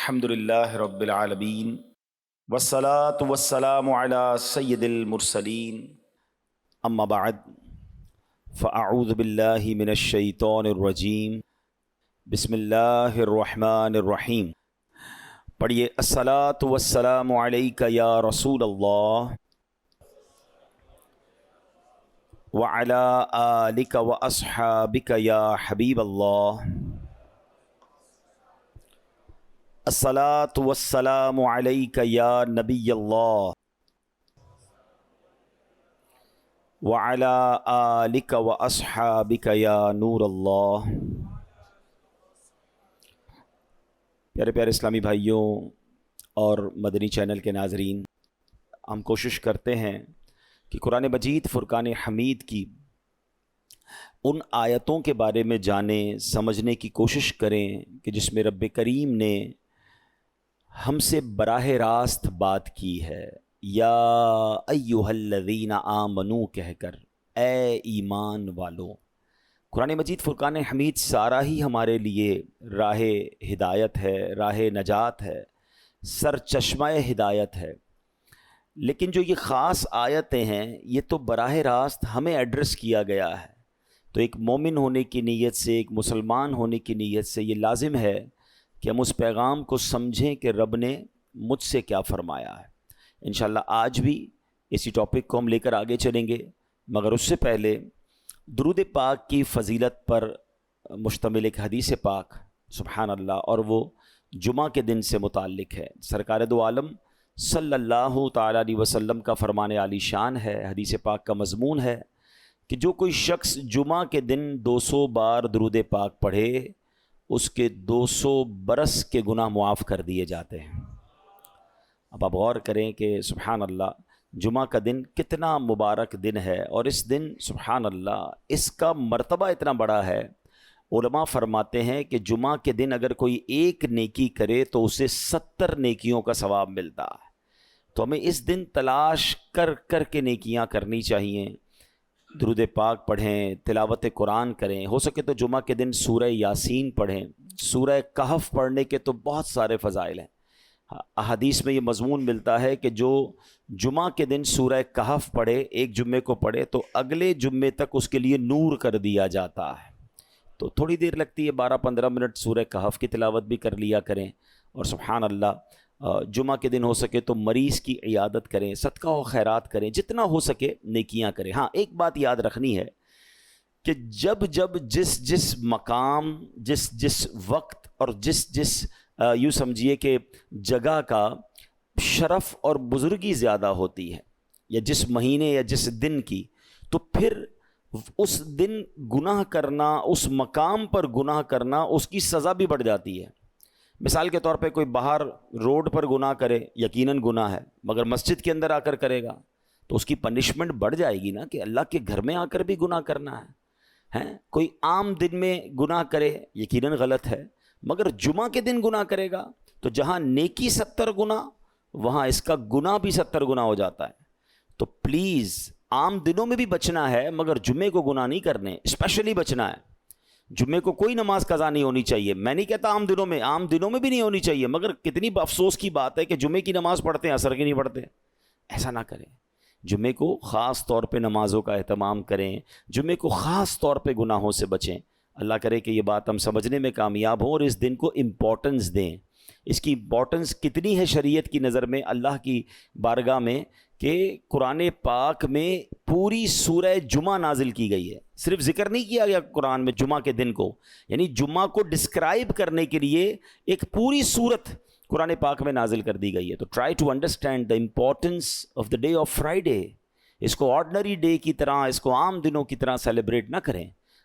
الحمد للہ رب العالمین والصلاة والسلام علی سید المرسلین اما بعد فاعوذ باللہ من الشیطان الرجیم بسم اللہ الرحمن الرحیم۔ پڑھیے الصلاة والسلام علیک یا رسول اللہ وعلی آلک واصحابک یا حبیب اللہ۔ الصلاۃ والسلام علیک یا نبی اللہ وعلی آلک واصحابک یا نور اللہ۔ پیارے پیارے اسلامی بھائیوں اور مدنی چینل کے ناظرین، ہم کوشش کرتے ہیں کہ قرآن مجید فرقان حمید کی ان آیتوں کے بارے میں جانیں، سمجھنے کی کوشش کریں کہ جس میں رب کریم نے ہم سے براہ راست بات کی ہے، یا ایھا الذین آمنو کہہ کر، اے ایمان والو۔ قرآن مجید فرقان حمید سارا ہی ہمارے لیے راہ ہدایت ہے، راہ نجات ہے، سرچشمہ ہدایت ہے، لیکن جو یہ خاص آیتیں ہیں یہ تو براہ راست ہمیں ایڈریس کیا گیا ہے۔ تو ایک مومن ہونے کی نیت سے، ایک مسلمان ہونے کی نیت سے یہ لازم ہے کہ ہم اس پیغام کو سمجھیں کہ رب نے مجھ سے کیا فرمایا ہے۔ انشاءاللہ آج بھی اسی ٹاپک کو ہم لے کر آگے چلیں گے، مگر اس سے پہلے درود پاک کی فضیلت پر مشتمل ایک حدیث پاک، سبحان اللہ، اور وہ جمعہ کے دن سے متعلق ہے۔ سرکار دو عالم صلی اللہ تعالیٰ علیہ وسلم کا فرمان عالی شان ہے، حدیث پاک کا مضمون ہے کہ جو کوئی شخص جمعہ کے دن 200 بار درود پاک پڑھے، اس کے 200 برس کے گناہ معاف کر دیے جاتے ہیں۔ اب آپ غور کریں کہ سبحان اللہ، جمعہ کا دن کتنا مبارک دن ہے، اور اس دن سبحان اللہ اس کا مرتبہ اتنا بڑا ہے۔ علماء فرماتے ہیں کہ جمعہ کے دن اگر کوئی ایک نیکی کرے تو اسے 70 نیکیوں کا ثواب ملتا ہے۔ تو ہمیں اس دن تلاش کر کر کے نیکیاں کرنی چاہیے، درود پاک پڑھیں، تلاوت قرآن کریں، ہو سکے تو جمعہ کے دن سورہ یاسین پڑھیں۔ سورہ کہف پڑھنے کے تو بہت سارے فضائل ہیں۔ احادیث میں یہ مضمون ملتا ہے کہ جو جمعہ کے دن سورہ کہف پڑھے، ایک جمعے کو پڑھے، تو اگلے جمعے تک اس کے لیے نور کر دیا جاتا ہے۔ تو تھوڑی دیر لگتی ہے، 12-15 منٹ سورہ کہف کی تلاوت بھی کر لیا کریں، اور سبحان اللہ جمعہ کے دن ہو سکے تو مریض کی عیادت کریں، صدقہ و خیرات کریں، جتنا ہو سکے نیکیاں کریں۔ ہاں ایک بات یاد رکھنی ہے کہ جب جس مقام، جس وقت اور جس یوں سمجھیے کہ جگہ کا شرف اور بزرگی زیادہ ہوتی ہے، یا جس مہینے یا جس دن کی، تو پھر اس دن گناہ کرنا، اس مقام پر گناہ کرنا، اس کی سزا بھی بڑھ جاتی ہے۔ مثال کے طور پہ کوئی باہر روڈ پر گناہ کرے، یقیناً گناہ ہے، مگر مسجد کے اندر آ کر کرے گا تو اس کی پنشمنٹ بڑھ جائے گی نا، کہ اللہ کے گھر میں آ کر بھی گناہ کرنا ہے۔ کوئی عام دن میں گناہ کرے، یقیناً غلط ہے، مگر جمعہ کے دن گناہ کرے گا تو جہاں نیکی 70 گنا، وہاں اس کا گناہ بھی 70 گنا ہو جاتا ہے۔ تو پلیز عام دنوں میں بھی بچنا ہے، مگر جمعے کو گناہ نہیں کرنے، اسپیشلی بچنا ہے۔ جمعے کو کوئی نماز قضا نہیں ہونی چاہیے، میں نہیں کہتا عام دنوں میں بھی نہیں ہونی چاہیے، مگر کتنی افسوس کی بات ہے کہ جمعے کی نماز پڑھتے ہیں، عصر کی نہیں پڑھتے۔ ایسا نہ کریں، جمعے کو خاص طور پہ نمازوں کا اہتمام کریں، جمعے کو خاص طور پہ گناہوں سے بچیں۔ اللہ کرے کہ یہ بات ہم سمجھنے میں کامیاب ہوں اور اس دن کو امپورٹنس دیں۔ اس کی امپورٹنس کتنی ہے شریعت کی نظر میں، اللہ کی بارگاہ میں، کہ قرآن پاک میں پوری سورہ جمعہ نازل کی گئی ہے۔ صرف ذکر نہیں کیا گیا قرآن میں جمعہ کے دن کو، یعنی جمعہ کو ڈسکرائب کرنے کے لیے ایک پوری سورت قرآن پاک میں نازل کر دی گئی ہے۔ تو try to understand the importance of the day of Friday. اس کو آرڈنری ڈے کی طرح، اس کو عام دنوں کی طرح سیلیبریٹ نہ کریں۔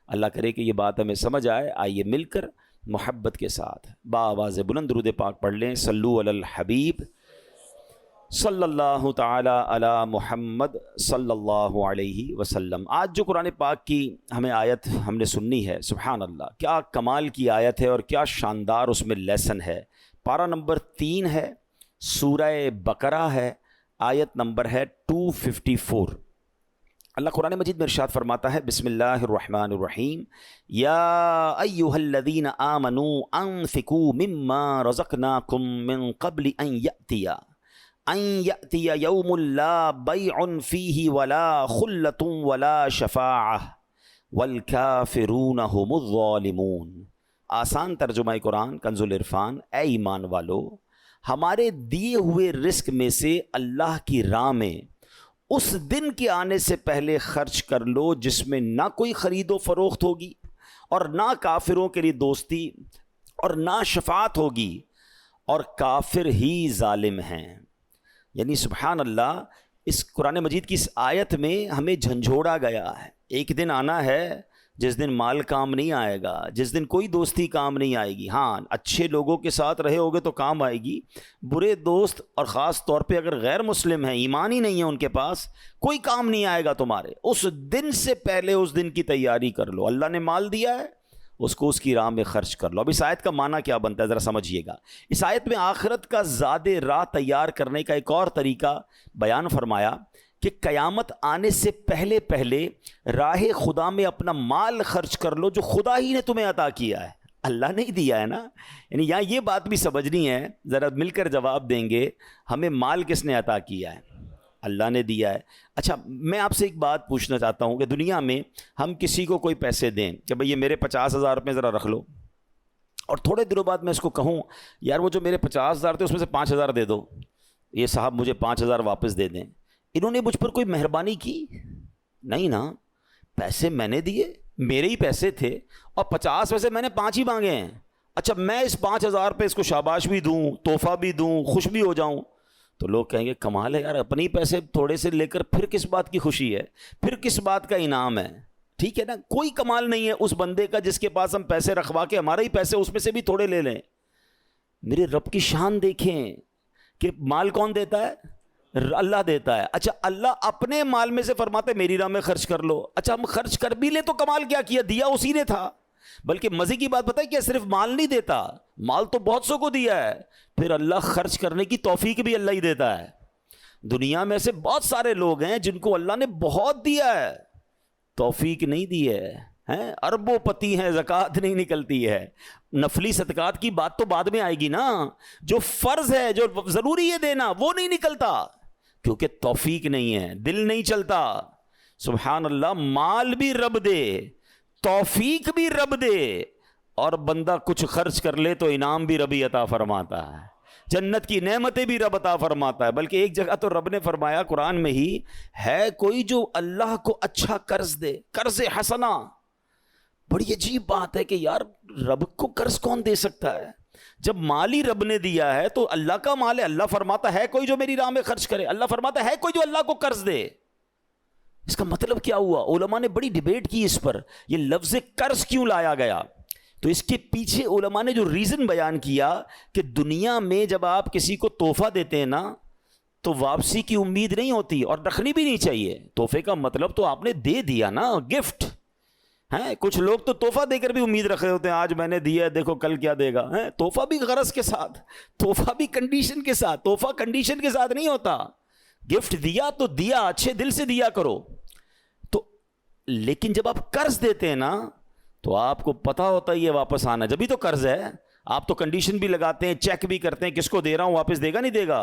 اللہ کرے کہ یہ بات ہمیں سمجھ آئے۔ آئیے مل کر محبت کے ساتھ بآواز بلند درود پاک پڑھ لیں۔ صلو علی الحبیب صلی اللہ تعالی علی محمد صلی اللہ علیہ وسلم۔ آج جو قرآن پاک کی ہمیں آیت ہم نے سننی ہے، سبحان اللہ کیا کمال کی آیت ہے اور کیا شاندار اس میں لیسن ہے۔ پارہ نمبر 3 ہے، سورہ بقرہ ہے، آیت نمبر ہے 254۔ اللہ قرآن مجید میں ارشاد فرماتا ہے، بسم اللہ الرحمن الرحیم، یا ایہا الذین آمنوا انفقوا مما رزقناکم من قبل ان یأتی یوم لا بیع فیہ ولا خلۃ ولا شفاعہ والکافرون هم الظالمون۔ آسان ترجمہ قرآن کنز العرفان، اے ایمان والو، ہمارے دیے ہوئے رزق میں سے اللہ کی راہ میں اس دن کے آنے سے پہلے خرچ کر لو جس میں نہ کوئی خرید و فروخت ہوگی اور نہ کافروں کے لیے دوستی اور نہ شفاعت ہوگی، اور کافر ہی ظالم ہیں۔ یعنی سبحان اللہ، اس قرآن مجید کی اس آیت میں ہمیں جھنجھوڑا گیا ہے۔ ایک دن آنا ہے جس دن مال کام نہیں آئے گا، جس دن کوئی دوستی کام نہیں آئے گی۔ ہاں، اچھے لوگوں کے ساتھ رہے ہوگے تو کام آئے گی، برے دوست اور خاص طور پہ اگر غیر مسلم ہیں، ایمان ہی نہیں ہے ان کے پاس، کوئی کام نہیں آئے گا تمہارے۔ اس دن سے پہلے اس دن کی تیاری کر لو۔ اللہ نے مال دیا ہے، اس کو اس کی راہ میں خرچ کر لو۔ اب اس آیت کا معنی کیا بنتا ہے ذرا سمجھیے گا۔ اس آیت میں آخرت کا زاد راہ تیار کرنے کا ایک اور طریقہ بیان فرمایا کہ قیامت آنے سے پہلے پہلے راہ خدا میں اپنا مال خرچ کر لو جو خدا ہی نے تمہیں عطا کیا ہے، اللہ نے ہی دیا ہے نا۔ یعنی یہاں یہ بات بھی سمجھنی ہے، ذرا مل کر جواب دیں گے، ہمیں مال کس نے عطا کیا ہے؟ اللہ نے دیا ہے۔ اچھا، میں آپ سے ایک بات پوچھنا چاہتا ہوں کہ دنیا میں ہم کسی کو کوئی پیسے دیں کہ بھئی یہ میرے 50,000 روپے ذرا رکھ لو، اور تھوڑے دنوں بعد میں اس کو کہوں یار وہ جو میرے 50,000 تھے اس میں سے 5,000 دے دو، یہ صاحب مجھے 5,000 واپس دے دیں، انہوں نے مجھ پر کوئی مہربانی کی؟ نہیں نا، پیسے میں نے دیے، میرے ہی پیسے تھے، اور 50 میں سے میں نے 5 ہی مانگے ہیں۔ اچھا، میں اس 5,000 پہ اس کو شاباش بھی دوں، تحفہ بھی دوں، خوش بھی ہو جاؤں، تو لوگ کہیں گے کمال ہے یار، اپنے ہی پیسے تھوڑے سے لے کر پھر کس بات کی خوشی ہے، پھر کس بات کا انعام ہے؟ ٹھیک ہے نا، کوئی کمال نہیں ہے اس بندے کا جس کے پاس ہم پیسے رکھوا کے ہمارے ہی پیسے اس میں سے بھی تھوڑے لے لیں۔ میرے رب کی شان دیکھیں کہ مال کون دیتا ہے؟ اللہ دیتا ہے۔ اچھا، اللہ اپنے مال میں سے فرماتے میری راہ میں خرچ کر لو۔ اچھا، ہم خرچ کر بھی لیں تو کمال کیا کیا، دیا اسی نے تھا۔ بلکہ مزے کی بات بتائے کہ صرف مال نہیں دیتا، مال تو بہت سو کو دیا ہے، پھر اللہ خرچ کرنے کی توفیق بھی اللہ ہی دیتا ہے۔ دنیا میں سے بہت سارے لوگ ہیں جن کو اللہ نے بہت دیا ہے، توفیق نہیں دی ہے، اربوں پتی ہیں، زکوٰۃ نہیں نکلتی ہے۔ نفلی صدقات کی بات تو بعد میں آئے گی نا، جو فرض ہے، جو ضروری ہے دینا، وہ نہیں نکلتا کیونکہ توفیق نہیں ہے، دل نہیں چلتا۔ سبحان اللہ، مال بھی رب دے، توفیق بھی رب دے، اور بندہ کچھ خرچ کر لے تو انعام بھی ربی عطا فرماتا ہے، جنت کی نعمتیں بھی رب عطا فرماتا ہے۔ بلکہ ایک جگہ تو رب نے فرمایا قرآن میں ہی، ہے کوئی جو اللہ کو اچھا قرض دے، قرض حسنہ۔ بڑی عجیب بات ہے کہ یار رب کو قرض کون دے سکتا ہے؟ جب مال ہی رب نے دیا ہے تو اللہ کا مال ہے، اللہ فرماتا ہے کوئی جو میری راہ میں خرچ کرے، اللہ فرماتا ہے کوئی جو اللہ کو قرض دے۔ اس کا مطلب کیا ہوا؟ علماء نے بڑی ڈیبیٹ کی اس پر، یہ لفظ قرض کیوں لایا گیا؟ تو اس کے پیچھے علماء نے جو ریزن بیان کیا کہ دنیا میں جب آپ کسی کو تحفہ دیتے ہیں نا تو واپسی کی امید نہیں ہوتی، اور رکھنی بھی نہیں چاہیے۔ تحفے کا مطلب تو آپ نے دے دیا نا، گفٹ ہے۔ کچھ لوگ تو تحفہ دے کر بھی امید رکھ رہے ہوتے ہیں، آج میں نے دیا ہے دیکھو کل کیا دے گا۔ تحفہ بھی غرض کے ساتھ، تحفہ بھی کنڈیشن کے ساتھ، تحفہ کنڈیشن کے ساتھ نہیں ہوتا۔ گفٹ دیا تو دیا، اچھے دل سے دیا کرو۔ تو لیکن جب آپ قرض دیتے ہیں نا تو آپ کو پتا ہوتا ہے یہ واپس آنا، جبھی تو قرض ہے۔ آپ تو کنڈیشن بھی لگاتے ہیں، چیک بھی کرتے ہیں کس کو دے رہا ہوں، واپس دے گا نہیں دے گا۔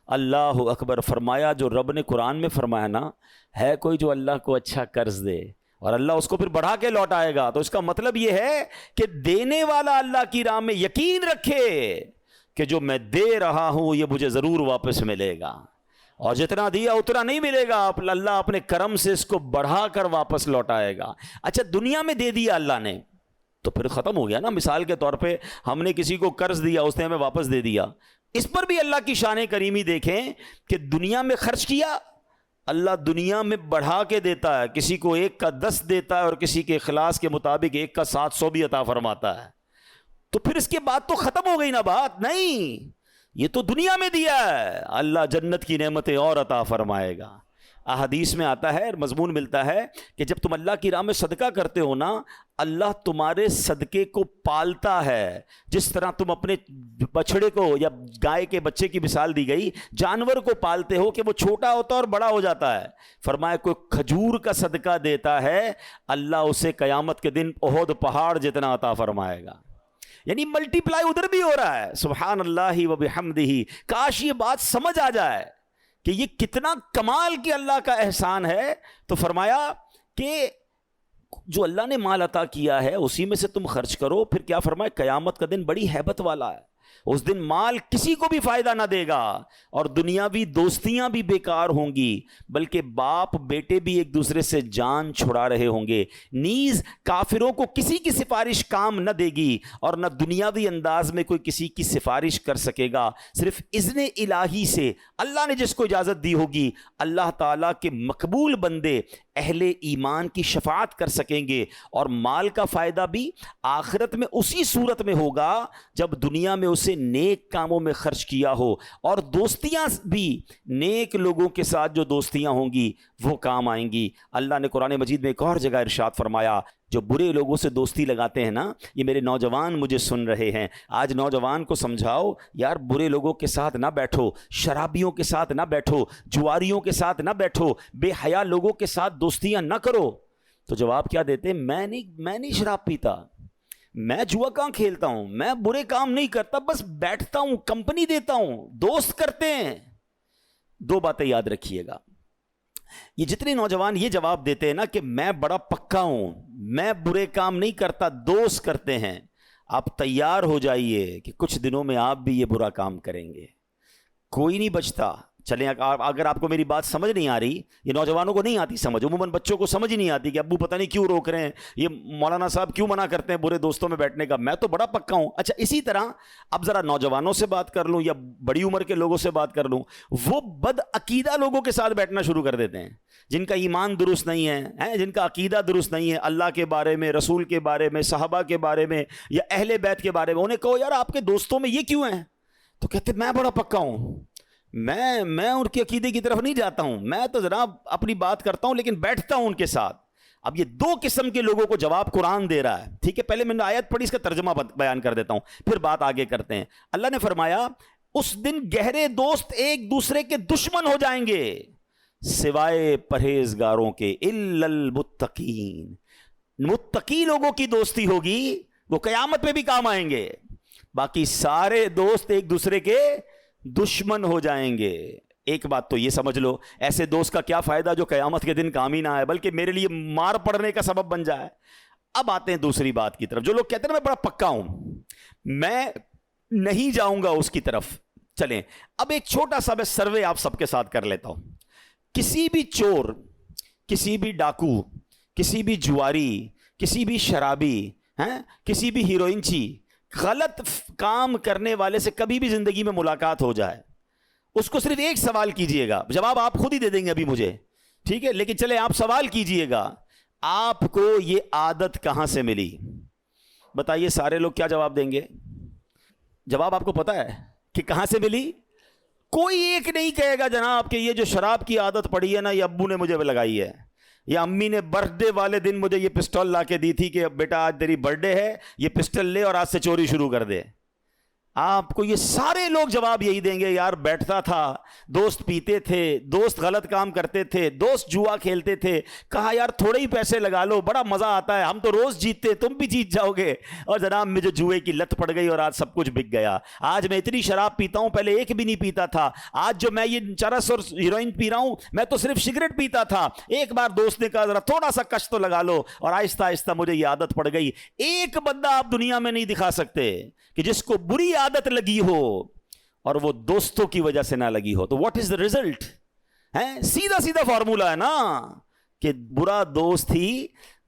اللہ اکبر، فرمایا جو رب نے قرآن میں فرمایا نا، ہے کوئی جو اللہ کو اچھا قرض دے اور اللہ اس کو پھر بڑھا کے لوٹائے گا، تو اس کا مطلب یہ ہے کہ دینے والا اللہ کی راہ میں یقین رکھے کہ جو میں دے رہا ہوں یہ مجھے ضرور واپس ملے گا، اور جتنا دیا اتنا نہیں ملے گا، اللہ اپنے کرم سے اس کو بڑھا کر واپس لوٹائے گا۔ اچھا، دنیا میں دے دیا اللہ نے تو پھر ختم ہو گیا نا۔ مثال کے طور پہ ہم نے کسی کو قرض دیا، اس نے ہمیں واپس دے دیا، اس پر بھی اللہ کی شان کریمی دیکھیں کہ دنیا میں خرچ کیا، اللہ دنیا میں بڑھا کے دیتا ہے، کسی کو 1 کا 10 دیتا ہے اور کسی کے اخلاص کے مطابق 1 کا 700 بھی عطا فرماتا ہے۔ تو پھر اس کے بعد تو ختم ہو گئی نا بات؟ نہیں، یہ تو دنیا میں دیا ہے، اللہ جنت کی نعمتیں اور عطا فرمائے گا۔ احادیث میں آتا ہے، مضمون ملتا ہے کہ جب تم اللہ کی راہ میں صدقہ کرتے ہو نا، اللہ تمہارے صدقے کو پالتا ہے، جس طرح تم اپنے بچڑے کو یا گائے کے بچے کی مثال دی گئی، جانور کو پالتے ہو کہ وہ چھوٹا ہوتا ہے اور بڑا ہو جاتا ہے۔ فرمایا کوئی کھجور کا صدقہ دیتا ہے، اللہ اسے قیامت کے دن احد پہاڑ جتنا عطا فرمائے گا۔ یعنی ملٹی پلائی ادھر بھی ہو رہا ہے۔ سبحان اللہ و بحمدہ، کاش یہ بات سمجھ آ جائے کہ یہ کتنا کمال کی اللہ کا احسان ہے۔ تو فرمایا کہ جو اللہ نے مال عطا کیا ہے اسی میں سے تم خرچ کرو۔ پھر کیا فرمایا، قیامت کا دن بڑی ہیبت والا ہے، اس دن مال کسی کو بھی فائدہ نہ دے گا اور دنیاوی دوستیاں بھی بیکار ہوں گی، بلکہ باپ بیٹے بھی ایک دوسرے سے جان چھڑا رہے ہوں گے۔ نیز کافروں کو کسی کی سفارش کام نہ دے گی اور نہ دنیاوی انداز میں کوئی کسی کی سفارش کر سکے گا، صرف اذن الہی سے اللہ نے جس کو اجازت دی ہوگی، اللہ تعالیٰ کے مقبول بندے اہل ایمان کی شفاعت کر سکیں گے۔ اور مال کا فائدہ بھی آخرت میں اسی صورت میں ہوگا جب دنیا میں اسے نیک کاموں میں خرچ کیا ہو، اور دوستیاں بھی نیک لوگوں کے ساتھ جو دوستیاں ہوں گی وہ کام آئیں گی۔ اللہ نے قرآن مجید میں ایک اور جگہ ارشاد فرمایا، جو برے لوگوں سے دوستی لگاتے ہیں نا، یہ میرے نوجوان مجھے سن رہے ہیں، آج نوجوان کو سمجھاؤ یار برے لوگوں کے ساتھ نہ بیٹھو، شرابیوں کے ساتھ نہ بیٹھو، جواریوں کے ساتھ نہ بیٹھو، بے حیا لوگوں کے ساتھ دوستیاں نہ کرو۔ تو جواب کیا دیتے ہیں، میں نہیں شراب پیتا، میں جوا کہاں کھیلتا ہوں، میں برے کام نہیں کرتا، بس بیٹھتا ہوں، کمپنی دیتا ہوں، دوست کرتے ہیں۔ دو باتیں یاد رکھیے گا، یہ جتنے نوجوان یہ جواب دیتے ہیں نا کہ میں بڑا پکا ہوں، میں برے کام نہیں کرتا، دوست کرتے ہیں، آپ تیار ہو جائیے کہ کچھ دنوں میں آپ بھی یہ برا کام کریں گے، کوئی نہیں بچتا۔ چلیں اگر آپ کو میری بات سمجھ نہیں آ رہی، یہ نوجوانوں کو نہیں آتی سمجھ، عموماً بچوں کو سمجھ ہی نہیں آتی کہ ابو پتہ نہیں کیوں روک رہے ہیں، یہ مولانا صاحب کیوں منع کرتے ہیں برے دوستوں میں بیٹھنے کا، میں تو بڑا پکا ہوں۔ اچھا اسی طرح اب ذرا نوجوانوں سے بات کر لوں یا بڑی عمر کے لوگوں سے بات کر لوں، وہ بد عقیدہ لوگوں کے ساتھ بیٹھنا شروع کر دیتے ہیں، جن کا ایمان درست نہیں ہے، جن کا عقیدہ درست نہیں ہے اللہ کے بارے میں، رسول کے بارے میں، صحابہ کے بارے میں یا اہل بیت کے بارے میں۔ انہیں کہو یار آپ کے دوستوں میں یہ کیوں ہیں، تو کہتے میں بڑا پکا ہوں، میں ان کے عقیدے کی طرف نہیں جاتا ہوں، میں تو جناب اپنی بات کرتا ہوں لیکن بیٹھتا ہوں ان کے ساتھ۔ اب یہ دو قسم کے لوگوں کو جواب قرآن دے رہا ہے، ٹھیک ہے؟ پہلے میں نے آیت پڑھی، اس کا ترجمہ بیان کر دیتا ہوں، پھر بات آگے کرتے ہیں۔ اللہ نے فرمایا اس دن گہرے دوست ایک دوسرے کے دشمن ہو جائیں گے سوائے پرہیزگاروں کے، الا المتقین۔ متقی لوگوں کی دوستی ہوگی، وہ قیامت میں بھی کام آئیں گے، باقی سارے دوست ایک دوسرے کے دشمن ہو جائیں گے۔ ایک بات تو یہ سمجھ لو، ایسے دوست کا کیا فائدہ جو قیامت کے دن کام ہی نہ آئے بلکہ میرے لیے مار پڑنے کا سبب بن جائے۔ اب آتے ہیں دوسری بات کی طرف، جو لوگ کہتے ہیں میں بڑا پکا ہوں، میں نہیں جاؤں گا اس کی طرف۔ چلیں اب ایک چھوٹا سا میں سروے آپ سب کے ساتھ کر لیتا ہوں۔ کسی بھی چور، کسی بھی ڈاکو، کسی بھی جواری، کسی بھی شرابی، کسی بھی ہیروئنچی، غلط کام کرنے والے سے کبھی بھی زندگی میں ملاقات ہو جائے، اس کو صرف ایک سوال کیجئے گا، جواب آپ خود ہی دے دیں گے ابھی مجھے، ٹھیک ہے؟ لیکن چلے آپ سوال کیجئے گا، آپ کو یہ عادت کہاں سے ملی؟ بتائیے سارے لوگ کیا جواب دیں گے؟ جواب آپ کو پتا ہے کہ کہاں سے ملی؟ کوئی ایک نہیں کہے گا جناب کہ یہ جو شراب کی عادت پڑی ہے نا، یہ ابو نے مجھے لگائی ہے، یا امی نے برتھ ڈے والے دن مجھے یہ پسٹل لا کے دی تھی کہ بیٹا آج تیری برتھ ڈے ہے، یہ پسٹل لے اور آج سے چوری شروع کر دے۔ آپ کو یہ سارے لوگ جواب یہی دیں گے، یار بیٹھتا تھا، دوست پیتے تھے، دوست غلط کام کرتے تھے، دوست جوا کھیلتے تھے، کہا یار تھوڑے ہی پیسے لگا لو، بڑا مزہ آتا ہے، ہم تو روز جیتتے، تم بھی جیت جاؤ گے، اور جناب مجھے جوئے کی لت پڑ گئی اور آج سب کچھ بک گیا، آج میں اتنی شراب پیتا ہوں، پہلے ایک بھی نہیں پیتا تھا، آج جو میں یہ چرس اور ہیروئن پی رہا ہوں، میں تو صرف سگریٹ پیتا تھا، ایک بار دوست نے کہا ذرا تھوڑا سا کش تو لگا لو، اور آہستہ آہستہ مجھے یہ عادت پڑ گئی۔ ایک بندہ آپ دنیا میں نہیں دکھا سکتے کہ جس کو بری عادت لگی ہو اور وہ دوستوں کی وجہ سے نہ لگی ہو۔ تو واٹ از دا ریزلٹ؟ سیدھا سیدھا فارمولا ہے نا کہ برا دوست ہی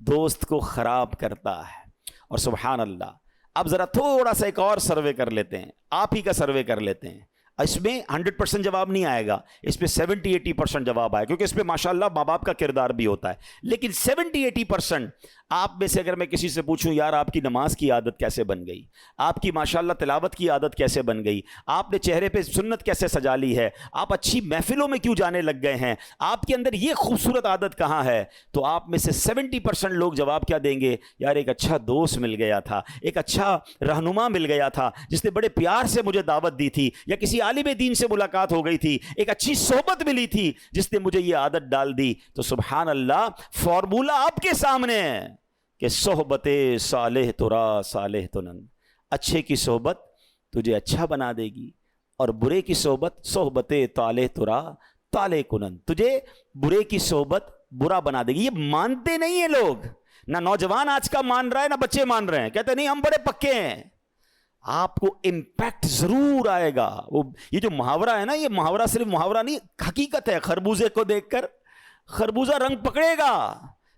دوست کو خراب کرتا ہے۔ اور سبحان اللہ، اب ذرا تھوڑا سا ایک اور سروے کر لیتے ہیں، آپ ہی کا سروے کر لیتے ہیں۔ اس میں 100% جواب نہیں آئے گا، اس پہ 70-80% جواب آئے، کیونکہ اس پہ ماشاءاللہ ماں باپ کا کردار بھی ہوتا ہے. لیکن 70-80% آپ میں سے اگر میں کسی سے پوچھوں یار آپ کی نماز کی عادت کیسے بن گئی، آپ کی ماشاءاللہ تلاوت کی عادت کیسے بن گئی، آپ نے چہرے پہ سنت کیسے سجا لی ہے، آپ اچھی محفلوں میں کیوں جانے لگ گئے ہیں، آپ کے اندر یہ خوبصورت عادت کہاں ہے، تو آپ میں سے 70% لوگ جواب کیا دیں گے؟ یار ایک اچھا دوست مل گیا تھا، ایک اچھا رہنما مل گیا تھا جس نے بڑے پیار سے مجھے دعوت دی تھی، یا کسی عالم دین سے ملاقات ہو گئی تھی، ایک اچھی صحبت ملی تھی جس نے مجھے یہ عادت ڈال دی. تو سبحان اللہ، فارمولہ آپ کے سامنے ہے کہ صحبت صالح ترا صالح تنن، اچھے کی صحبت تجھے اچھا بنا دے گی، اور برے کی صحبت طالح ترا طالح کنن، تجھے برے کی صحبت برا بنا دے گی. یہ مانتے نہیں ہیں لوگ، نہ نوجوان آج کا مان رہا ہے، نہ بچے مان رہے ہیں، کہتے نہیں ہم بڑے پکے ہیں. آپ کو امپیکٹ ضرور آئے گا. وہ یہ جو محاورہ ہے نا، یہ محاورہ صرف محاورہ نہیں، حقیقت ہے. خربوزے کو دیکھ کر خربوزہ رنگ پکڑے گا،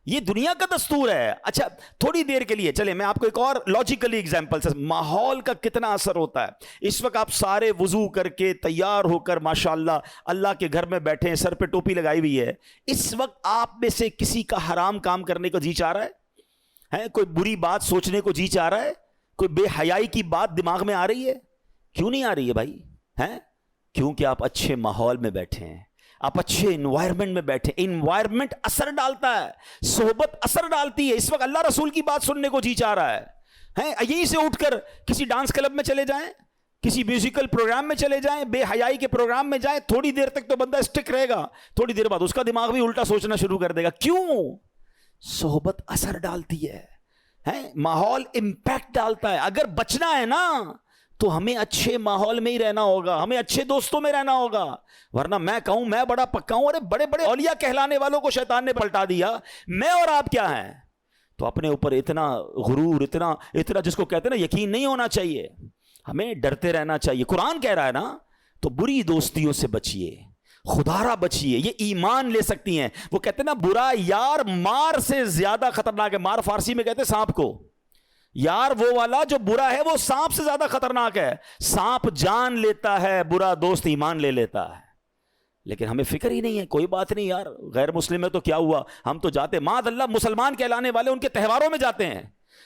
یہ دنیا کا دستور ہے. اچھا تھوڑی دیر کے لیے چلے میں آپ کو ایک اور لاجیکلی ایگزامپل سے، ماحول کا کتنا اثر ہوتا ہے. اس وقت آپ سارے وضو کر کے تیار ہو کر ماشاءاللہ اللہ کے گھر میں بیٹھے ہیں، سر پہ ٹوپی لگائی ہوئی ہے. اس وقت آپ میں سے کسی کا حرام کام کرنے کو جی چاہ رہا ہے؟ کوئی بری بات سوچنے کو جی چاہ رہا ہے؟ کوئی بے حیائی کی بات دماغ میں آ رہی ہے؟ کیوں نہیں آ رہی ہے بھائی؟ کیونکہ آپ اچھے ماحول میں بیٹھے ہیں، آپ اچھے انوائرمنٹ میں بیٹھے. انوائرمنٹ اثر ڈالتا ہے، صحبت اثر ڈالتی ہے. اس وقت اللہ رسول کی بات سننے کو جی چاہ رہا ہے، یہیں سے اٹھ کر کسی ڈانس کلب میں چلے جائیں، کسی میوزیکل پروگرام میں چلے جائیں، بے حیائی کے پروگرام میں جائیں، تھوڑی دیر تک تو بندہ اسٹک رہے گا، تھوڑی دیر بعد اس کا دماغ بھی الٹا سوچنا شروع کر دے گا. کیوں؟ صحبت اثر ڈالتی ہے، ماحول امپیکٹ ڈالتا ہے. اگر بچنا ہے نا تو ہمیں اچھے ماحول میں ہی رہنا ہوگا، ہمیں اچھے دوستوں میں رہنا ہوگا. ورنہ میں کہوں میں بڑا پکا ہوں، ارے بڑے بڑے اولیاء کہلانے والوں کو شیطان نے پلٹا دیا، میں اور آپ کیا ہیں؟ تو اپنے اوپر اتنا غرور، اتنا جس کو کہتے ہیں نا یقین نہیں ہونا چاہیے. ہمیں ڈرتے رہنا چاہیے. قرآن کہہ رہا ہے نا تو بری دوستیوں سے بچیے، خدارہ بچیے، یہ ایمان لے سکتی ہیں. وہ کہتے ہیں نا برا یار مار سے زیادہ خطرناک ہے. مار فارسی میں کہتے ہیں سانپ کو. یار وہ والا جو برا ہے وہ سانپ سے زیادہ خطرناک ہے. سانپ جان لیتا ہے، برا دوست ایمان لے لیتا ہے. لیکن ہمیں فکر ہی نہیں ہے. کوئی بات نہیں یار، غیر مسلم ہے تو کیا ہوا، ہم تو جاتے. معاذ اللہ مسلمان کہلانے والے ان کے تہواروں میں جاتے ہیں،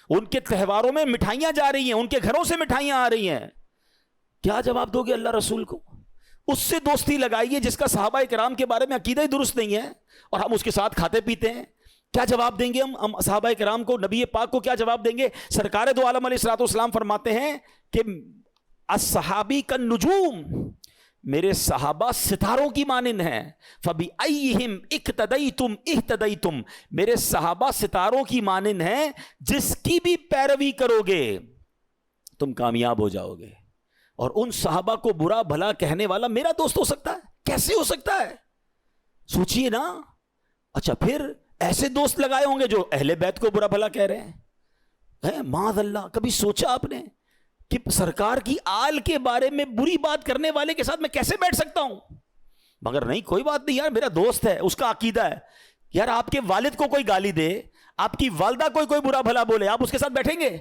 ان کے تہواروں میں مٹھائیاں جا رہی ہیں، ان کے گھروں سے مٹھائیاں آ رہی ہیں. کیا جواب دو گے اللہ رسول کو؟ اس سے دوستی لگائیے جس کا صحابہ کرام کے بارے میں عقیدہ ہی درست نہیں ہے اور ہم اس کے ساتھ کھاتے پیتے ہیں. کیا جواب دیں گے ہم صحابہ کرام کو، نبی پاک کو کیا جواب دیں گے؟ سرکار دو عالم علیہ الصلوۃ والسلام فرماتے ہیں کہ الصحابی کالنجوم، میرے صحابہ ستاروں کی مانند ہیں. فبأیہم اقتدیتم اہتدیتم، میرے صحابہ ستاروں کی مانند ہیں، جس کی بھی پیروی کرو گے تم کامیاب ہو جاؤ گے. اور ان صحابہ کو برا بھلا کہنے والا میرا دوست ہو سکتا ہے؟ کیسے ہو سکتا ہے؟ سوچئے نا. اچھا پھر ایسے دوست لگائے ہوں گے جو اہل بیت کو برا بھلا کہہ رہے ہیں. معاذ اللہ، کبھی سوچا آپ نے کہ سرکار کی آل کے بارے میں بری بات کرنے والے کے ساتھ میں کیسے بیٹھ سکتا ہوں؟ مگر نہیں، کوئی بات نہیں یار، میرا دوست ہے، اس کا عقیدہ ہے. یار آپ کے والد کو کوئی گالی دے، آپ کی والدہ کوئی برا بھلا بولے، آپ اس کے ساتھ بیٹھیں گے؟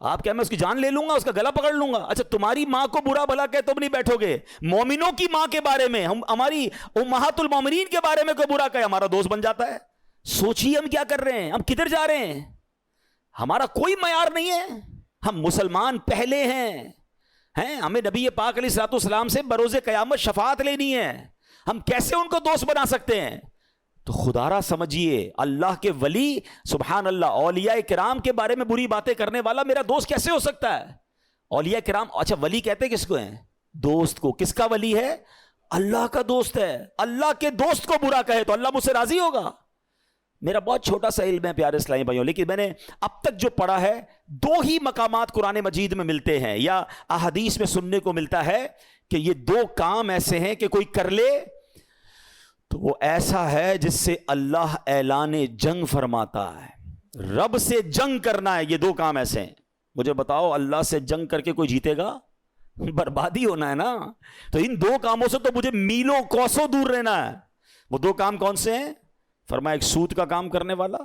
آپ کیا میں اس کی جان لے لوں گا، اس کا گلا پکڑ لوں گا؟ اچھا تمہاری ماں کو برا بھلا کہ تم نہیں بیٹھو گے، مومنوں کی ماں کے بارے میں، ہماری امہات المومنین کے بارے میں کوئی برا کہے، ہمارا دوست بن جاتا ہے. سوچیے ہم کیا کر رہے ہیں، ہم کدھر جا رہے ہیں؟ ہمارا کوئی معیار نہیں ہے. ہم مسلمان پہلے ہیں، ہمیں نبی پاک علیہ الصلوۃ والسلام سے بروز قیامت شفاعت لینی ہے. ہم کیسے ان کو دوست بنا سکتے ہیں؟ تو خدا را سمجھیے، اللہ کے ولی سبحان اللہ، اولیاء کرام کے بارے میں بری باتیں کرنے والا میرا دوست کیسے ہو سکتا ہے؟ اولیاء کرام، اچھا ولی کہتے کس کو ہیں؟ دوست کو. کس کا ولی ہے؟ اللہ کا دوست ہے. اللہ کے دوست کو برا کہے تو اللہ مجھ سے راضی ہوگا؟ میرا بہت چھوٹا سا علم ہے پیارے اسلامی بھائیوں، لیکن میں نے اب تک جو پڑھا ہے، دو ہی مقامات قرآن مجید میں ملتے ہیں یا احادیث میں سننے کو ملتا ہے کہ یہ دو کام ایسے ہیں کہ کوئی کر لے تو وہ ایسا ہے جس سے اللہ اعلان جنگ فرماتا ہے. رب سے جنگ کرنا ہے، یہ دو کام ایسے ہیں. مجھے بتاؤ اللہ سے جنگ کر کے کوئی جیتے گا؟ بربادی ہونا ہے نا. تو ان دو کاموں سے تو مجھے میلوں کوسوں دور رہنا ہے. وہ دو کام کون سے ہیں؟ فرمایا ایک سود کا کام کرنے والا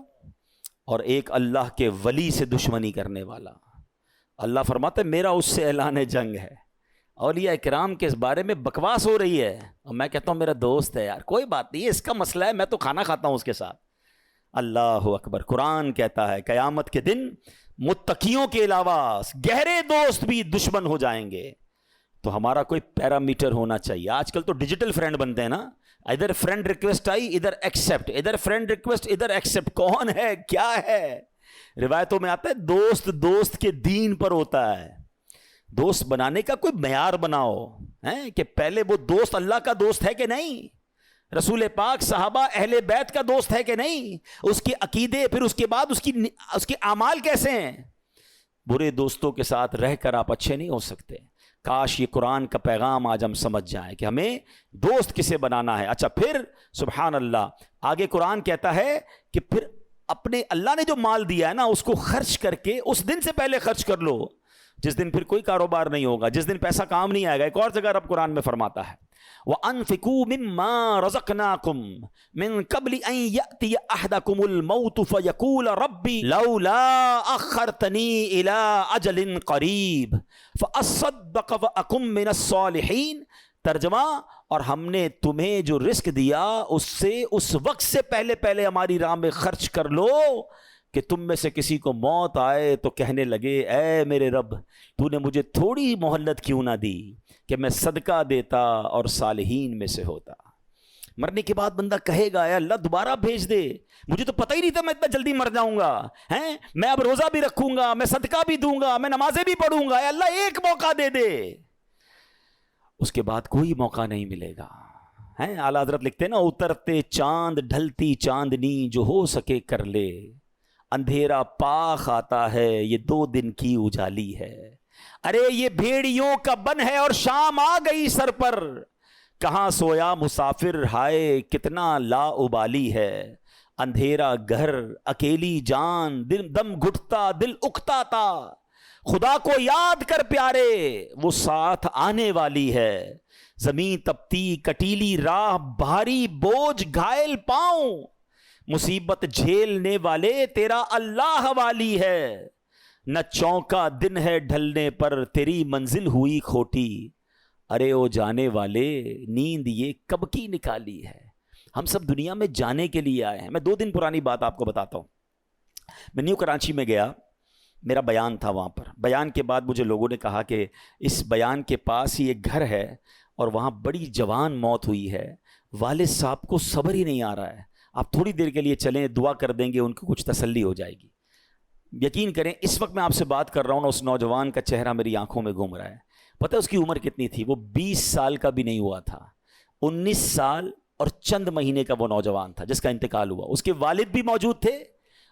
اور ایک اللہ کے ولی سے دشمنی کرنے والا. اللہ فرماتے میرا اس سے اعلان جنگ ہے. اولیاء کرام کے اس بارے میں بکواس ہو رہی ہے، اور میں کہتا ہوں میرا دوست ہے یار، کوئی بات نہیں ہے، اس کا مسئلہ ہے، میں تو کھانا کھاتا ہوں اس کے ساتھ۔ اللہ اکبر۔ قرآن کہتا ہے قیامت کے دن متقیوں کے علاوہ گہرے دوست بھی دشمن ہو جائیں گے۔ تو ہمارا کوئی پیرامیٹر ہونا چاہیے۔ آج کل تو ڈیجیٹل فرینڈ بنتے ہیں نا، ادھر فرینڈ ریکویسٹ آئی ادھر ایکسیپٹ، ادھر فرینڈ ریکویسٹ ادھر ایکسیپٹ، کون ہے کیا ہے؟ روایتوں میں آتا ہے دوست دوست کے دین پر ہوتا ہے۔ دوست بنانے کا کوئی معیار بناؤ ہیں کہ پہلے وہ دوست اللہ کا دوست ہے کہ نہیں، رسول پاک صحابہ اہل بیت کا دوست ہے کہ نہیں، اس کے عقیدے، پھر اس کے بعد اس کے اعمال کیسے ہیں۔ برے دوستوں کے ساتھ رہ کر آپ اچھے نہیں ہو سکتے۔ کاش یہ قرآن کا پیغام آج ہم سمجھ جائیں کہ ہمیں دوست کسے بنانا ہے۔ اچھا پھر سبحان اللہ آگے قرآن کہتا ہے کہ پھر اپنے اللہ نے جو مال دیا ہے نا اس کو خرچ کر کے اس دن سے پہلے خرچ کر لو جس دن پھر کوئی کاروبار نہیں ہوگا، جس دن پیسہ کام نہیں آئے گا۔ ایک اور جگہ رب قرآن میں فرماتا ہے وَأَنفِقُوا مِمَّا رَزَقْنَاكُمْ مِن قَبْلِ أَن يَأْتِيَ أَحَدَكُمُ الْمَوْتُ فَيَقُولَ رَبِّ لَوْلَا أَخَّرْتَنِي إِلَىٰ أَجَلٍ قَرِيبٍ فَأَصَّدَّقَ وَأَكُن مِّنَ الصَّالِحِينَ۔ ترجمہ، اور ہم نے تمہیں جو رزق دیا اس سے اس وقت سے پہلے ہماری راہ میں خرچ کر لو کہ تم میں سے کسی کو موت آئے تو کہنے لگے اے میرے رب تو نے مجھے تھوڑی مہلت کیوں نہ دی کہ میں صدقہ دیتا اور صالحین میں سے ہوتا۔ مرنے کے بعد بندہ کہے گا اے اللہ دوبارہ بھیج دے، مجھے تو پتہ ہی نہیں تھا میں اتنا جلدی مر جاؤں گا، ہیں میں اب روزہ بھی رکھوں گا، میں صدقہ بھی دوں گا، میں نمازیں بھی پڑھوں گا، اے اللہ ایک موقع دے دے۔ اس کے بعد کوئی موقع نہیں ملے گا۔ ہیں اعلیٰ حضرت لکھتے ہیں نا اترتے چاند ڈھلتی چاندنی جو ہو سکے کر لے، اندھیرا پاک آتا ہے یہ 2 دن کی اجالی ہے، ارے یہ بھیڑیوں کا بن ہے اور شام آ گئی سر پر، کہاں سویا مسافر ہائے کتنا لا ابالی ہے، اندھیرا گھر اکیلی جان دم گھٹتا دل اکتا تھا، خدا کو یاد کر پیارے وہ ساتھ آنے والی ہے، زمین تپتی کٹیلی راہ بھاری بوجھ گھائل پاؤں، مصیبت جھیلنے والے تیرا اللہ والی ہے، نہ چونکا دن ہے ڈھلنے پر تیری منزل ہوئی کھوٹی، ارے او جانے والے نیند یہ کب کی نکالی ہے۔ ہم سب دنیا میں جانے کے لیے آئے ہیں۔ میں 2 دن پرانی بات آپ کو بتاتا ہوں۔ میں نیو کراچی میں گیا، میرا بیان تھا وہاں پر۔ بیان کے بعد مجھے لوگوں نے کہا کہ اس بیان کے پاس ہی ایک گھر ہے اور وہاں بڑی جوان موت ہوئی ہے، والد صاحب کو صبر ہی نہیں آ رہا ہے، آپ تھوڑی دیر کے لیے چلیں دعا کر دیں گے ان کو کچھ تسلی ہو جائے گی۔ یقین کریں اس وقت میں آپ سے بات کر رہا ہوں نا، اس نوجوان کا چہرہ میری آنکھوں میں گھوم رہا ہے۔ پتہ ہے اس کی عمر کتنی تھی؟ وہ 20 سال کا بھی نہیں ہوا تھا، 19 سال اور چند مہینے کا وہ نوجوان تھا جس کا انتقال ہوا۔ اس کے والد بھی موجود تھے،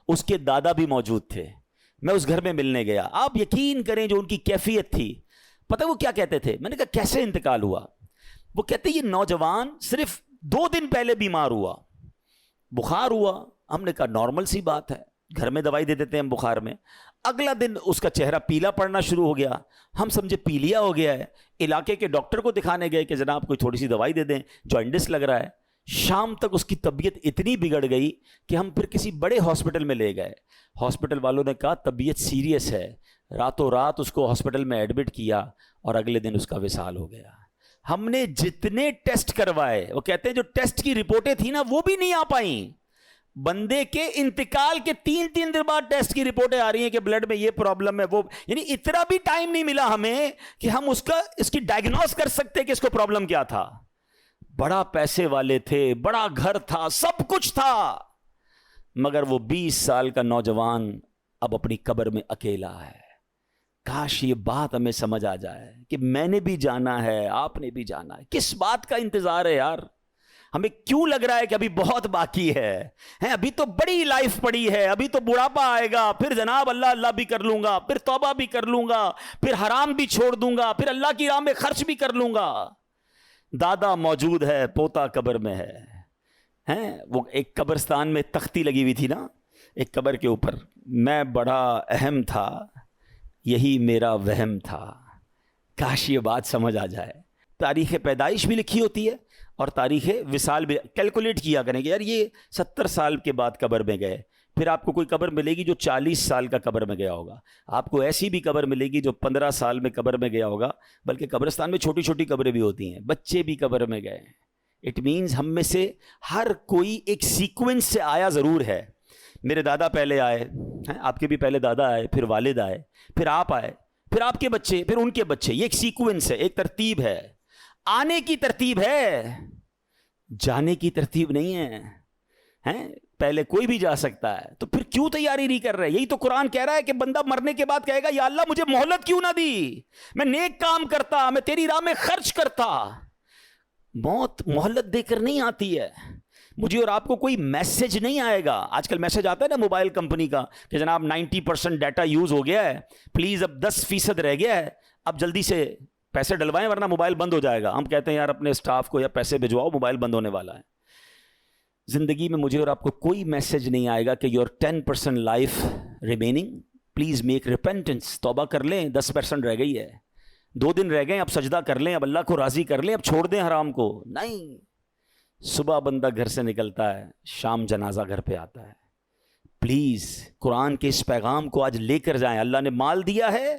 اس کے دادا بھی موجود تھے۔ میں اس گھر میں ملنے گیا، آپ یقین کریں جو ان کی کیفیت تھی، پتہ وہ کیا کہتے تھے؟ میں نے کہا کیسے انتقال ہوا؟ وہ کہتے یہ نوجوان صرف 2 دن پہلے بیمار ہوا، بخار ہوا۔ ہم نے کہا نارمل سی بات ہے، گھر میں دوائی دے دیتے ہیں ہم بخار میں۔ اگلا دن اس کا چہرہ پیلا پڑنا شروع ہو گیا، ہم سمجھے پیلیا ہو گیا ہے، علاقے کے ڈاکٹر کو دکھانے گئے کہ جناب کوئی تھوڑی سی دوائی دے دیں، جوائنٹس لگ رہا ہے۔ شام تک اس کی طبیعت اتنی بگڑ گئی کہ ہم پھر کسی بڑے ہاسپٹل میں لے گئے۔ ہاسپٹل والوں نے کہا طبیعت سیریس ہے، راتوں رات اس کو ہاسپٹل میں ایڈمٹ کیا اور اگلے دن اس کا وصال ہو گیا۔ ہم نے جتنے ٹیسٹ کروائے، وہ کہتے ہیں جو ٹیسٹ کی رپورٹیں تھیں نا وہ بھی نہیں آ پائیں۔ بندے کے انتقال کے 3 دن بعد ٹیسٹ کی رپورٹیں آ رہی ہیں کہ بلڈ میں یہ پرابلم ہے، وہ یعنی اتنا بھی ٹائم نہیں ملا ہمیں کہ ہم اس کی ڈائگنوز کر سکتے کہ اس کو پرابلم کیا تھا۔ بڑا پیسے والے تھے، بڑا گھر تھا، سب کچھ تھا، مگر وہ 20 سال کا نوجوان اب اپنی قبر میں اکیلا ہے۔ کاش یہ بات ہمیں سمجھ آ جائے کہ میں نے بھی جانا ہے، آپ نے بھی جانا ہے۔ کس بات کا انتظار ہے یار؟ ہمیں کیوں لگ رہا ہے کہ ابھی بہت باقی ہے؟ ابھی تو بڑی لائف پڑی ہے، ابھی تو بڑھاپا آئے گا، پھر جناب اللہ بھی کر لوں گا، پھر توبہ بھی کر لوں گا، پھر حرام بھی چھوڑ دوں گا، پھر اللہ کی راہ میں خرچ بھی کر لوں گا۔ دادا موجود ہے، پوتا قبر میں ہے۔ وہ ایک قبرستان میں تختی لگی ہوئی تھی نا ایک قبر کے اوپر، میں بڑا اہم تھا یہی میرا وہم تھا۔ کاش یہ بات سمجھ آ جائے۔ تاریخ پیدائش بھی لکھی ہوتی ہے اور تاریخ وصال بھی، کیلکولیٹ کیا کریں کہ یار یہ 70 سال کے بعد قبر میں گئے، پھر آپ کو کوئی قبر ملے گی جو 40 سال کا قبر میں گیا ہوگا. آپ کو ایسی بھی قبر ملے گی جو 15 سال میں قبر میں گیا ہوگا. بلکہ قبرستان میں چھوٹی چھوٹی قبریں بھی ہوتی ہیں, بچے بھی قبر میں گئے. اٹ مینز ہم میں سے ہر کوئی ایک سیکوینس سے آیا ضرور ہے. میرے دادا پہلے آئے, آپ کے بھی پہلے دادا آئے, پھر والد آئے, پھر آپ آئے, پھر آپ کے بچے, پھر ان کے بچے. یہ ایک سیکوینس ہے, ایک ترتیب ہے. آنے کی ترتیب ہے, جانے کی ترتیب نہیں ہے. پہلے کوئی بھی جا سکتا ہے, تو پھر کیوں تیاری نہیں کر رہے؟ یہی تو قرآن کہہ رہا ہے کہ بندہ مرنے کے بعد کہے گا یا اللہ مجھے مہلت کیوں نہ دی, میں نیک کام کرتا, میں تیری راہ میں خرچ کرتا. موت مہلت دے کر نہیں آتی ہے. مجھے اور آپ کو کوئی میسج نہیں آئے گا. آج کل میسج آتا ہے نا موبائل کمپنی کا کہ جناب 90% ڈیٹا یوز ہو گیا ہے, پلیز اب 10% رہ گیا ہے, اب جلدی سے پیسے ڈلوائیں ورنہ موبائل بند ہو جائے گا. ہم کہتے ہیں یار اپنے اسٹاف کو یا پیسے بھجواؤ, موبائل بند ہونے والا ہے. زندگی میں مجھے اور آپ کو کوئی میسج نہیں آئے گا کہ your 10% life remaining, please make repentance, توبہ کر لیں, 10% رہ گئی ہے, 2 دن رہ گئے, اب سجدہ کر لیں, اب اللہ کو راضی کر لیں, اب چھوڑ دیں حرام کو. نہیں, صبح بندہ گھر سے نکلتا ہے, شام جنازہ گھر پہ آتا ہے. پلیز قرآن کے اس پیغام کو آج لے کر جائیں. اللہ نے مال دیا ہے,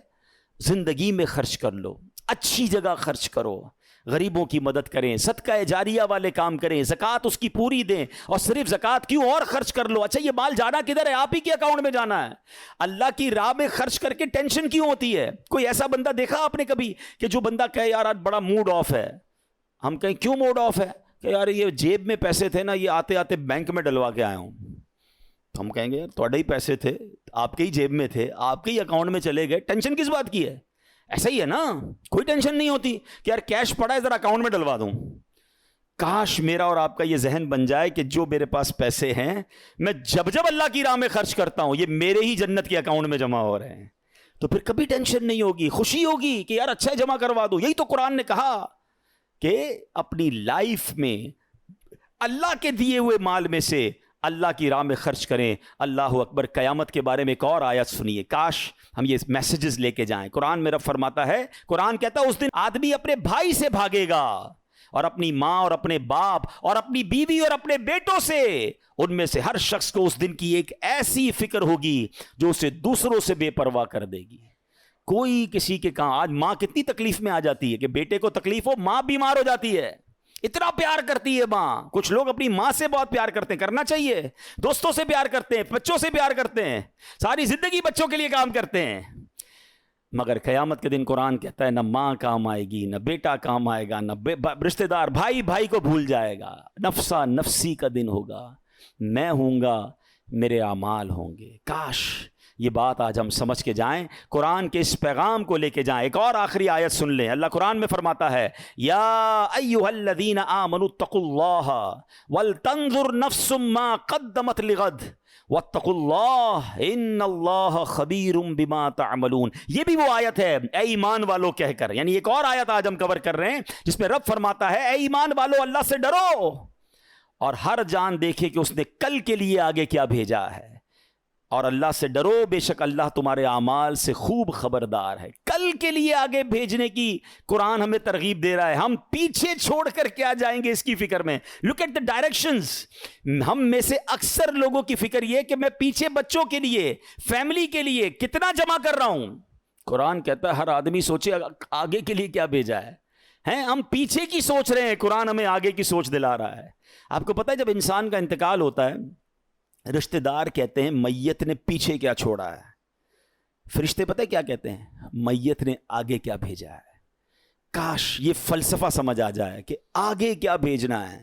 زندگی میں خرچ کر لو, اچھی جگہ خرچ کرو, غریبوں کی مدد کریں, صدقہ جاریہ والے کام کریں, زکوٰۃ اس کی پوری دیں, اور صرف زکوٰۃ کیوں اور خرچ کر لو. اچھا یہ مال جانا کدھر ہے؟ آپ ہی کے اکاؤنٹ میں جانا ہے. اللہ کی راہ میں خرچ کر کے ٹینشن کیوں ہوتی ہے؟ کوئی ایسا بندہ دیکھا آپ نے کبھی کہ جو بندہ کہے یار آج بڑا موڈ آف ہے؟ ہم کہیں کیوں موڈ آف ہے؟ کہ یار یہ جیب میں پیسے تھے نا, یہ آتے آتے بینک میں ڈلوا کے آیا ہوں. ہم کہیں گے یار تھوڑے ہی پیسے تھے, آپ کے ہی جیب میں تھے, آپ کے ہی اکاؤنٹ میں چلے گئے, ٹینشن کس بات کی ہے؟ ایسا ہی ہے نا, کوئی ٹینشن نہیں ہوتی کہ یار کیش پڑا ہے ذرا اکاؤنٹ میں ڈلوا دوں. کاش میرا اور آپ کا یہ ذہن بن جائے کہ جو میرے پاس پیسے ہیں میں جب جب اللہ کی راہ میں خرچ کرتا ہوں یہ میرے ہی جنت کے اکاؤنٹ میں جمع ہو رہے ہیں. تو پھر کبھی ٹینشن نہیں ہوگی, خوشی ہوگی کہ یار اچھا جمع کروا دو. یہی تو قرآن نے کہا کہ اپنی لائف میں اللہ کے دیے ہوئے مال میں سے اللہ کی راہ میں خرچ کریں. اللہ اکبر. قیامت کے بارے میں ایک اور آیت سنیے, کاش ہم یہ میسیجز لے کے جائیں. قرآن میرا فرماتا ہے, قرآن کہتا ہے اس دن آدمی اپنے بھائی سے بھاگے گا, اور اپنی ماں اور اپنے باپ اور اپنی بیوی اور اپنے بیٹوں سے. ان میں سے ہر شخص کو اس دن کی ایک ایسی فکر ہوگی جو اسے دوسروں سے بے پرواہ کر دے گی. کوئی کسی کے کہاں, آج ماں کتنی تکلیف میں آ جاتی ہے کہ بیٹے کو تکلیف ہو, ماں بیمار ہو جاتی ہے, اتنا پیار کرتی ہے ماں. کچھ لوگ اپنی ماں سے بہت پیار کرتے ہیں, کرنا چاہیے, دوستوں سے پیار کرتے ہیں, بچوں سے پیار کرتے ہیں, ساری زندگی بچوں کے لیے کام کرتے ہیں. مگر قیامت کے دن قرآن کہتا ہے نہ ماں کام آئے گی, نہ بیٹا کام آئے گا, نہ رشتہ دار, بھائی بھائی کو بھول جائے گا. نفسا نفسی کا دن ہوگا, میں ہوں گا, میرے اعمال ہوں گے. کاش یہ بات آج ہم سمجھ کے جائیں, قرآن کے اس پیغام کو لے کے جائیں. ایک اور آخری آیت سن لیں. اللہ قرآن میں فرماتا ہے یا ایھا الذین آمنوا اتقوا اللہ ولتنظر نفس ما قدمت لغد واتقوا اللہ ان اللہ خبیر بما تعملون. یہ بھی وہ آیت ہے اے ایمان والو کہہ کر, یعنی ایک اور آیت آج ہم کور کر رہے ہیں جس میں رب فرماتا ہے اے ایمان والو اللہ سے ڈرو, اور ہر جان دیکھے کہ اس نے کل کے لیے آگے کیا بھیجا ہے, اور اللہ سے ڈرو بے شک اللہ تمہارے اعمال سے خوب خبردار ہے. کل کے لیے آگے بھیجنے کی قرآن ہمیں ترغیب دے رہا ہے. ہم پیچھے چھوڑ کر کیا جائیں گے اس کی فکر میں. Look at the directions. ہم میں سے اکثر لوگوں کی فکر یہ کہ میں پیچھے بچوں کے لیے, فیملی کے لیے کتنا جمع کر رہا ہوں. قرآن کہتا ہے ہر آدمی سوچے آگے کے لیے کیا بھیجا ہے. ہم پیچھے کی سوچ رہے ہیں, قرآن ہمیں آگے کی سوچ دلا رہا ہے. آپ کو پتہ ہے جب انسان کا انتقال ہوتا ہے, رشتہ دار کہتے ہیں میت نے پیچھے کیا چھوڑا ہے, فرشتے پتہ ہے کیا کہتے ہیں, میت نے آگے کیا بھیجا ہے. کاش یہ فلسفہ سمجھ آ جائے کہ آگے کیا بھیجنا ہے.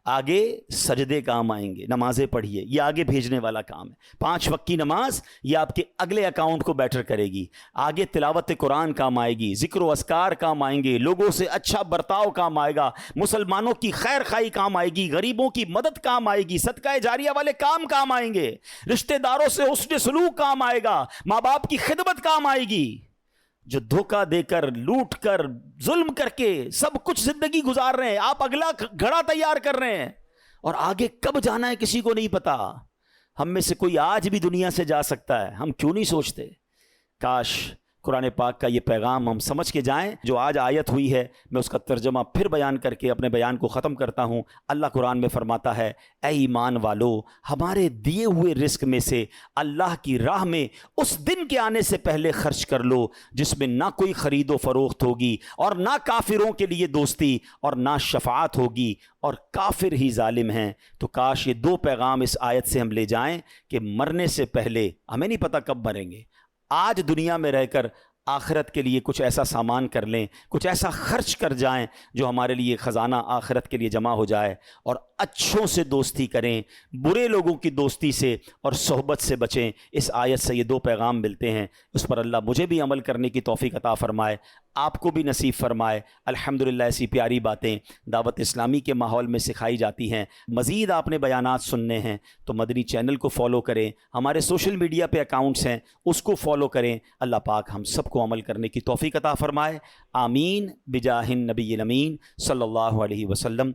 آگے سجدے کام آئیں گے, نمازیں پڑھیے, یہ آگے بھیجنے والا کام ہے. 5 وقت کی نماز یہ آپ کے اگلے اکاؤنٹ کو بیٹر کرے گی. آگے تلاوت قرآن کام آئے گی, ذکر و اذکار کام آئیں گے, لوگوں سے اچھا برتاؤ کام آئے گا, مسلمانوں کی خیر خواہی کام آئے گی, غریبوں کی مدد کام آئے گی, صدقہ جاریہ والے کام آئیں گے, رشتہ داروں سے حسن سلوک کام آئے گا, ماں باپ کی خدمت کام آئے گی. جو دھوکہ دے کر, لوٹ کر, ظلم کر کے سب کچھ زندگی گزار رہے ہیں, آپ اگلا گھڑا تیار کر رہے ہیں, اور آگے کب جانا ہے کسی کو نہیں پتا. ہم میں سے کوئی آج بھی دنیا سے جا سکتا ہے, ہم کیوں نہیں سوچتے کاش قرآن پاک کا یہ پیغام ہم سمجھ کے جائیں۔ جو آج آیت ہوئی ہے میں اس کا ترجمہ پھر بیان کر کے اپنے بیان کو ختم کرتا ہوں۔ اللہ قرآن میں فرماتا ہے، اے ایمان والو، ہمارے دیے ہوئے رزق میں سے اللہ کی راہ میں اس دن کے آنے سے پہلے خرچ کر لو جس میں نہ کوئی خرید و فروخت ہوگی اور نہ کافروں کے لیے دوستی اور نہ شفاعت ہوگی، اور کافر ہی ظالم ہیں۔ تو کاش یہ دو پیغام اس آیت سے ہم لے جائیں کہ مرنے سے پہلے، ہمیں نہیں پتہ کب مریں گے، آج دنیا میں رہ کر آخرت کے لیے کچھ ایسا سامان کر لیں، کچھ ایسا خرچ کر جائیں جو ہمارے لیے خزانہ آخرت کے لیے جمع ہو جائے، اور اچھوں سے دوستی کریں، برے لوگوں کی دوستی سے اور صحبت سے بچیں۔ اس آیت سے یہ دو پیغام ملتے ہیں، اس پر اللہ مجھے بھی عمل کرنے کی توفیق عطا فرمائے، آپ کو بھی نصیب فرمائے۔ الحمدللہ ایسی پیاری باتیں دعوت اسلامی کے ماحول میں سکھائی جاتی ہیں۔ مزید آپ نے بیانات سننے ہیں تو مدنی چینل کو فالو کریں، ہمارے سوشل میڈیا پہ اکاؤنٹس ہیں اس کو فالو کریں۔ اللہ پاک ہم سب کو عمل کرنے کی توفیق عطا فرمائے، آمین بجاہ النبی الامین صلی اللہ علیہ وسلم۔